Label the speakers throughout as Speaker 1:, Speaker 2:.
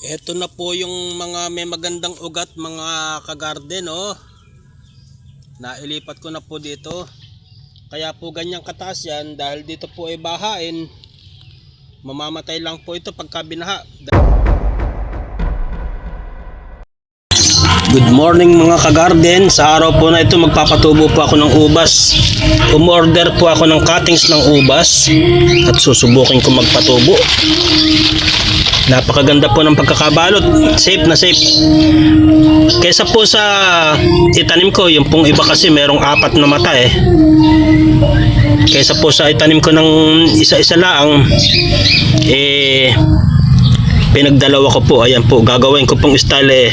Speaker 1: Ito na po yung mga may magandang ugat, mga kagarden, oh. Nailipat ko na po dito. Kaya po ganyang kataas yan dahil dito po ay bahain. Mamamatay lang po ito pagka binaha. Good morning mga kagarden. Sa araw po na ito magpapatubo po ako ng ubas. Umorder po ako ng cuttings ng ubas at susubukin ko magpatubo. Napakaganda po ng pagkakabalot. Safe na safe. Kesa po sa itanim ko, yung pong iba kasi merong 4 na mata eh. Kesa po sa itanim ko ng isa-isa lang, pinagdalawa ko po. Ayan po, gagawin ko pong style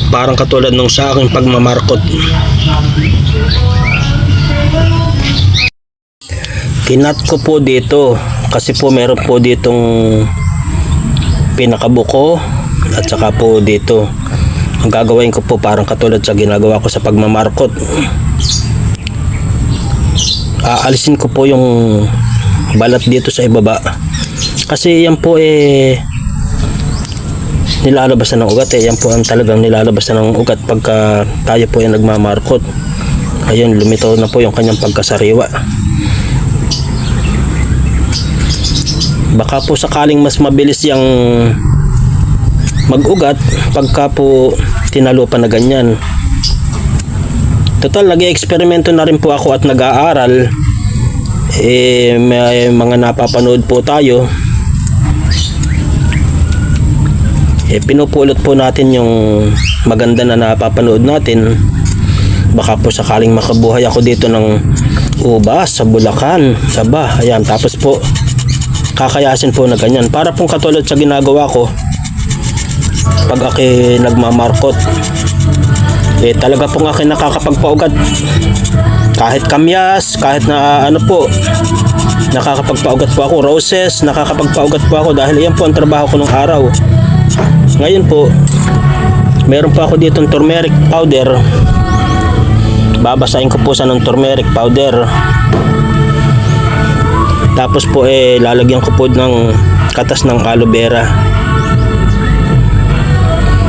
Speaker 1: parang katulad nung sa aking pagmamarkot. Tinat ko po dito kasi po meron po ditong pinakabuko at saka po dito. Ang gagawin ko po parang katulad sa ginagawa ko sa pagmamarkot. Aalisin ko po yung balat dito sa ibaba. Kasi yan po nilalabasan ng ugat Yan po ang talagang nilalabasan ng ugat pagka tayo po ay nagmamarkot. Ayun, lumitaw na po yung kanyang pagkasariwa. Baka po sakaling mas mabilis yung mag-ugat pagka po tinalupan na ganyan. Total, nag-eksperimento na rin po ako at nag-aaral. May mga napapanood po tayo. Pinupulot po natin yung maganda na napapanood natin. Baka po sakaling makabuhay ako dito ng ubas sa Bulacan, Saba. Ayan, tapos po kakayasin po na ganyan. Para pong katulad sa ginagawa ko pag aki nagmamarkot. Talaga pong aki nakakapagpaugat. Kahit kamyas, kahit na ano po, nakakapagpaugat po ako. Roses, nakakapagpaugat po ako dahil yan po ang trabaho ko nung araw. Ngayon po, meron pa ako dito ng turmeric powder. Babasahin ko po sa ng turmeric powder. Tapos po lalagyan ko po ng katas ng aloe vera.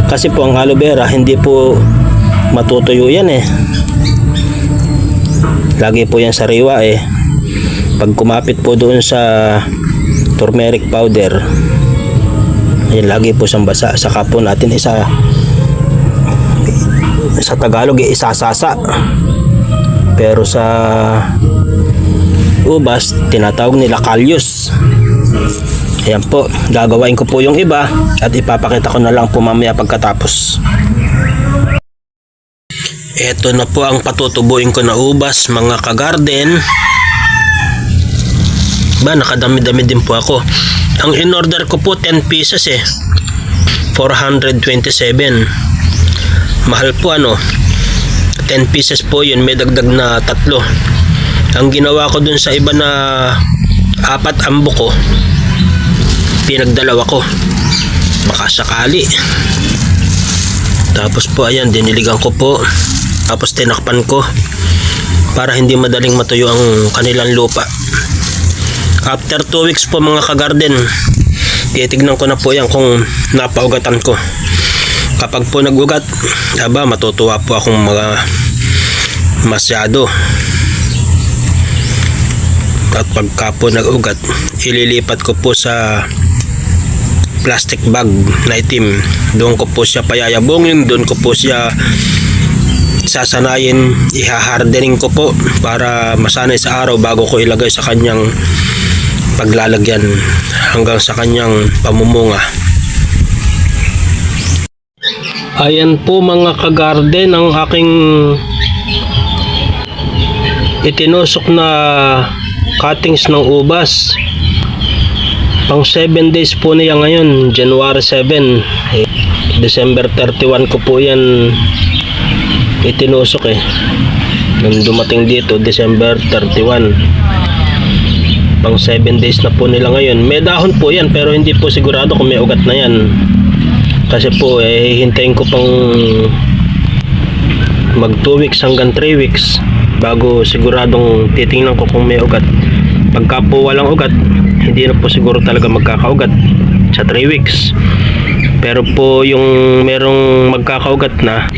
Speaker 1: Kasi po ang aloe vera hindi po matutuyo yan Lagi po yan sariwa Pag kumapit po doon sa turmeric powder, lagi po siyang basa. Saka po natin sa Tagalog isasasa. Pero sa ubas tinatawag nila kalyos. Ayan po, gagawain ko po yung iba at ipapakita ko na lang po mamaya pagkatapos. Ito na po ang patutubuin ko na ubas, mga kagarden. Nakadami-dami din po ako. Ang in-order ko po 10 pieces 427. Mahal po 10 pieces po yun, may dagdag na 3. Ang ginawa ko dun sa iba na 4 ang buko, pinagdalawa ko baka sakali. Tapos po ayan, diniligan ko po, tapos tinakpan ko para hindi madaling matuyo ang kanilang lupa. After 2 weeks po mga kagarden, titignan ko na po yan kung napaugatan ko. Kapag po nag-ugat, matutuwa po akong masyado. At pagka po nag-ugat, ililipat ko po sa plastic bag na itim. Doon ko po siya payayabungin, doon ko po siya sasanayin, ihahardening ko po para masanay sa araw bago ko ilagay sa kanyang paglalagyan hanggang sa kanyang pamumunga. Ayan po mga kagarden ang aking itinusok na cuttings ng ubas. Pang 7 days po niya ngayon, January 7. December 31 ko po yan itinusok nung dumating dito, December 31. Pang 7 days na po nila ngayon. May dahon po yan pero hindi po sigurado kung may ugat na yan. Kasi po hintayin ko pang mag 2 weeks hanggang 3 weeks bago siguradong titingnan ko kung may ugat. Pagka po walang ugat, hindi na po siguro talaga magkakaugat sa 3 weeks. Pero po yung merong magkakaugat na,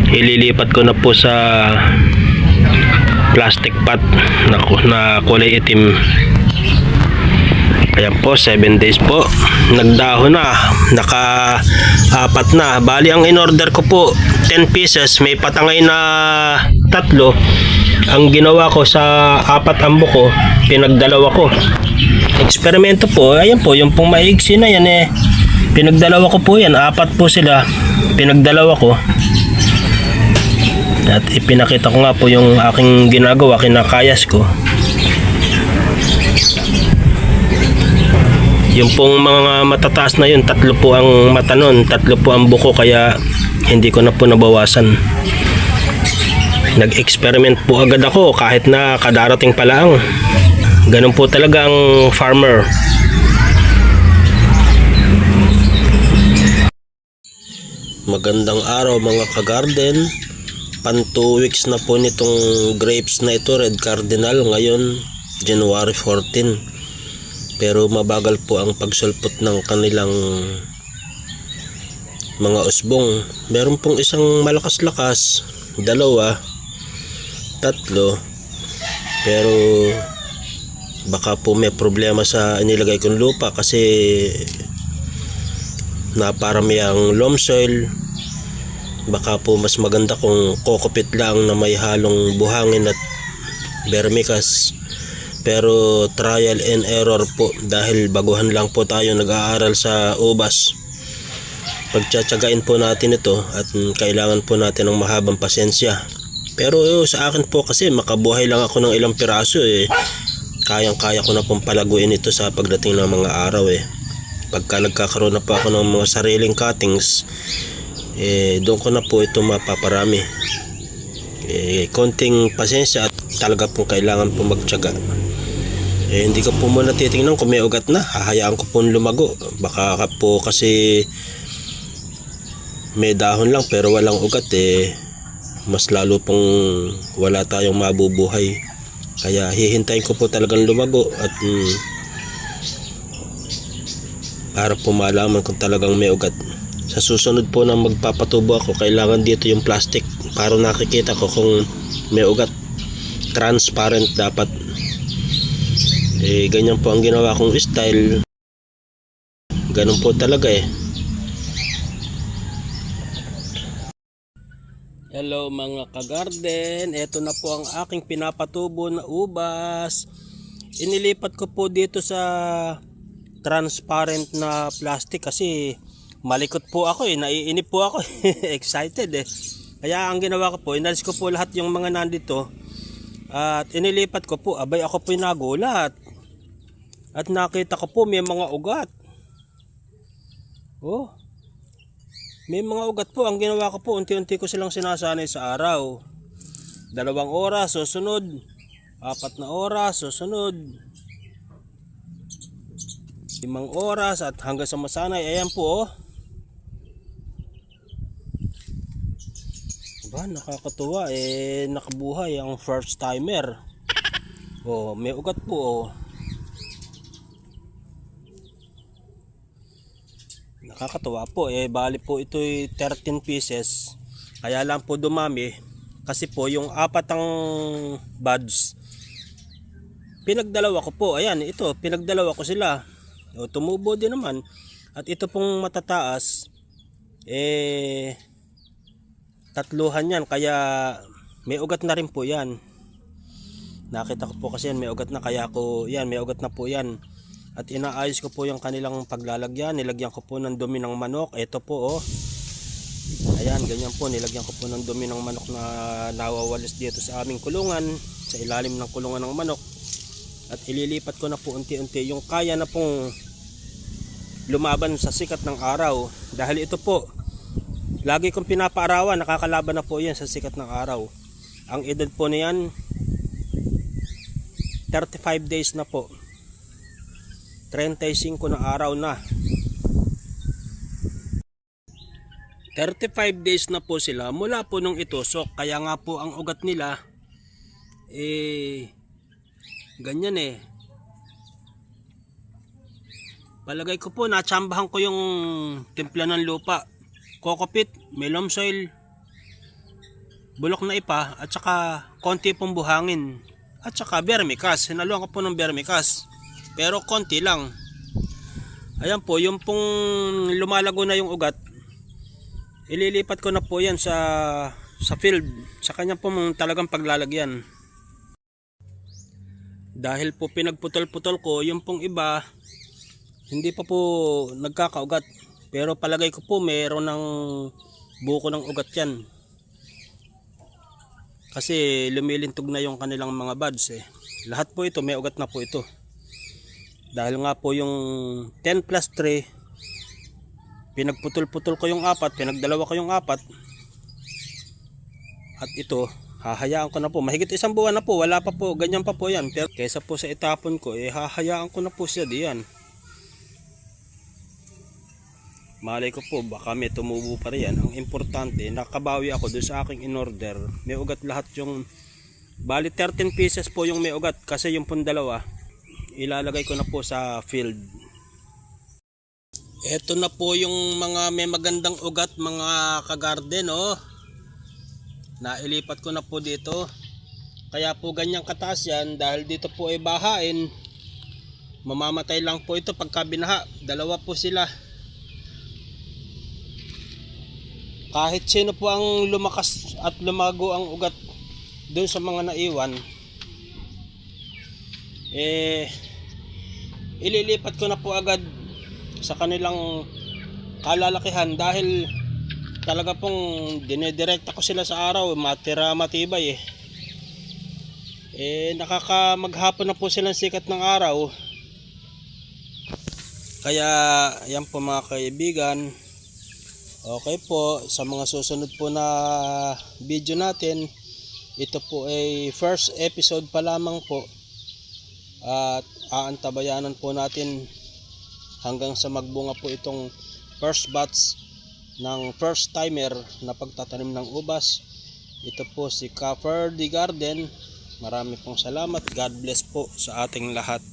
Speaker 1: ililipat ko na po sa plastic pot na kulay itim. Ayan po, 7 days po. Nagdahon na. Naka-apat na. Bali, ang in-order ko po, 10 pieces. May patangay na 3. Ang ginawa ko sa 4 ang buko, pinagdalawa ko. Eksperimento po. Ayan po, yung pong maigsi na yan eh. Pinagdalawa ko po yan. 4 po sila. Pinagdalawa ko. At ipinakita ko nga po yung aking ginagawa, kinakayas ko. Yung pong mga matataas na yun, 3 po ang mata nun, 3 po ang buko, kaya hindi ko na po nabawasan. Nag-experiment po agad ako kahit na kadarating pa lang. Ganun po talaga ang farmer. Magandang araw mga ka-garden. Pan 2 weeks na po nitong grapes na ito, Red Cardinal, ngayon January 14. Pero mabagal po ang pagsulpot ng kanilang mga usbong. Meron pong isang malakas-lakas, 2, 3, pero baka po may problema sa inilagay kong lupa kasi naparami ang loam soil. Baka po mas maganda kung kokopit lang na may halong buhangin at vermicast. Pero trial and error po dahil baguhan lang po tayo nag-aaral sa ubas. Pagtsatsagain po natin ito at kailangan po natin ng mahabang pasensya. Pero sa akin po kasi makabuhay lang ako ng ilang piraso eh. Kayang-kaya ko na pong palaguin ito sa pagdating ng mga araw eh. Pagka nagkakaroon na po ako ng mga sariling cuttings, doon ko na po ito mapaparami. Konting pasensya at talaga pong kailangan po magtyaga. Hindi ko po muna titingnan kung may ugat na, hahayaan ko po lumago. Baka po kasi may dahon lang pero walang ugat mas lalo pong wala tayong mabubuhay. Kaya hihintayin ko po talagang lumago at para po malaman kung talagang may ugat. Sa susunod po na magpapatubo ako, kailangan dito yung plastic para nakikita ko kung may ugat. Transparent dapat. Ganyan po ang ginawa kong style. Ganun po talaga eh. Hello mga ka-garden. Ito na po ang aking pinapatubo na ubas. Inilipat ko po dito sa transparent na plastic kasi malikot po ako naiinip po ako excited eh. Kaya ang ginawa ko po, inalis ko po lahat yung mga nandito at inilipat ko po. Abay, ako po nagulat at nakita ko po may mga ugat. May mga ugat po. Ang ginawa ko po, unti-unti ko silang sinasanay sa araw. 2 oras susunod, 4 na oras susunod, 5 oras at hanggang sa masanay. Ayan po nakakatuwa nakabuhay ang first timer. May ugat po Nakakatuwa po bali po ito 13 pieces. Kaya lang po dumami kasi po yung 4 ang buds pinagdalawa ko po. Ayan, ito pinagdalawa ko sila. Tumubo din naman. At ito pong matataas 3 yan, kaya may ugat na rin po yan. Nakita ko po kasi yan may ugat na, kaya ko yan may ugat na po yan. At inaayos ko po yung kanilang paglalagyan. Nilagyan ko po ng dumi ng manok. Ito po ayan, ganyan po, nilagyan ko po ng dumi ng manok na nawawalis dito sa aming kulungan, sa ilalim ng kulungan ng manok. At ililipat ko na po unti-unti yung kaya na pong lumaban sa sikat ng araw. Dahil ito po, lagi kong pinapaarawan, nakakalaban na po yan sa sikat ng araw. Ang edad po niyan 35 days na po. 35 na araw na. 35 days na po sila mula po nung itusok. Kaya nga po ang ugat nila ganyan Palagay ko po natsambahan ko yung timpla ng lupa. Kokopit, melom soil, bulok na ipa, at saka konti pong buhangin. At saka vermicast. Hinaluan ko po ng vermicast. Pero konti lang. Ayan po, yung pong lumalago na yung ugat, ililipat ko na po yan sa field. Sa kanya po talagang paglalagyan. Dahil po pinagputol-putol ko, yung pong iba, hindi pa po nagkakaugat. Pero palagay ko po mayroon ng buko ng ugat yan. Kasi lumilintog na yung kanilang mga buds eh. Lahat po ito, may ugat na po ito. Dahil nga po yung 10 plus 3, pinagputol-putol ko yung 4, pinagdalawa ko yung 4. At ito, hahayaan ko na po. Mahigit isang buwan na po, wala pa po, ganyan pa po yan. Pero kaysa po sa itapon ko, hahayaan ko na po siya diyan. Malay ko po, baka may tumubo pa riyan. Ang importante, nakabawi ako doon sa aking in-order. May ugat lahat yung, bali 13 pieces po yung may ugat. Kasi yung pong dalawa, ilalagay ko na po sa field. Ito na po yung mga may magandang ugat, mga kagarden, oh. Nailipat ko na po dito. Kaya po ganyang kataas yan, dahil dito po ay bahain. Mamamatay lang po ito pagka binaha. Dalawa po sila. Kahit sino po ang lumakas at lumago ang ugat doon sa mga naiwan, ililipat ko na po agad sa kanilang kalalakihan, dahil talaga pong dinedirekta ko sila sa araw, matibay nakakamaghapon na po silang sikat ng araw. Kaya yan po mga kaibigan. Okay po, sa mga susunod po na video natin, ito po ay first episode pa lamang po. At aantabayanan po natin hanggang sa magbunga po itong first batch ng first timer na pagtatanim ng ubas. Ito po si Ka Ferdy Garden. Marami pong salamat. God bless po sa ating lahat.